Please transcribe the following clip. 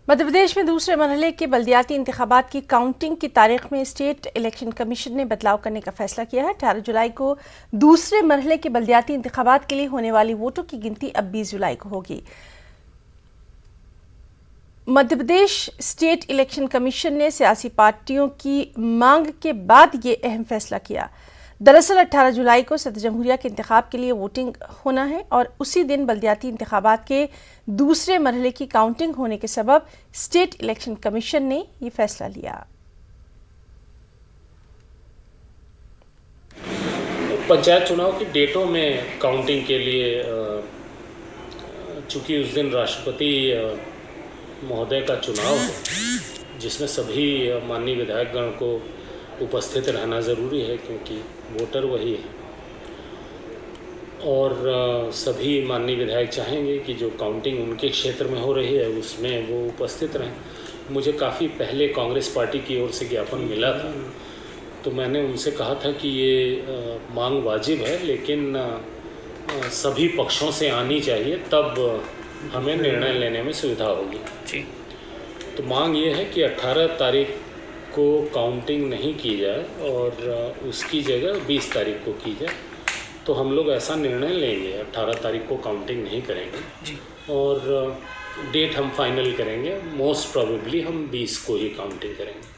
मध्य प्रदेश में दूसरे मरहले के बल्दियाती इंतखाबात की काउंटिंग की तारीख में स्टेट इलेक्शन कमीशन ने बदलाव करने का फैसला किया है। 18 जुलाई को दूसरे मरहले के बल्दियाती इंतखाबात के लिए होने वाली वोटों की गिनती अब 20 जुलाई को होगी। Madhya Pradesh state election commission ने सियासी पार्टियों की मांग के बाद ये अहम फैसला किया। दरअसल 18 जुलाई को सदर जमहूरिया के इंतखाब के लिए वोटिंग होना है और उसी दिन बल्दियाती इंतखाबात के दूसरे मरहले की काउंटिंग होने के सबब स्टेट इलेक्शन कमीशन ने ये फैसला लिया। पंचायत चुनाव की डेटों में काउंटिंग के लिए चूंकि उस दिन राष्ट्रपति महोदय का चुनाव है, जिसमें सभी माननीय विधायकगण को उपस्थित रहना ज़रूरी है, क्योंकि वोटर वही है और सभी माननीय विधायक चाहेंगे कि जो काउंटिंग उनके क्षेत्र में हो रही है उसमें वो उपस्थित रहें। मुझे काफ़ी पहले कांग्रेस पार्टी की ओर से ज्ञापन मिला था, तो मैंने उनसे कहा था कि ये मांग वाजिब है, लेकिन सभी पक्षों से आनी चाहिए, तब हमें निर्णय लेने में सुविधा होगी। जी, तो मांग ये है कि 18 तारीख को काउंटिंग नहीं की जाए और उसकी जगह 20 तारीख को की जाए। तो हम लोग ऐसा निर्णय लेंगे, 18 तारीख को काउंटिंग नहीं करेंगे जी, और डेट हम फाइनल करेंगे। मोस्ट प्रोबेबली हम 20 को ही काउंटिंग करेंगे।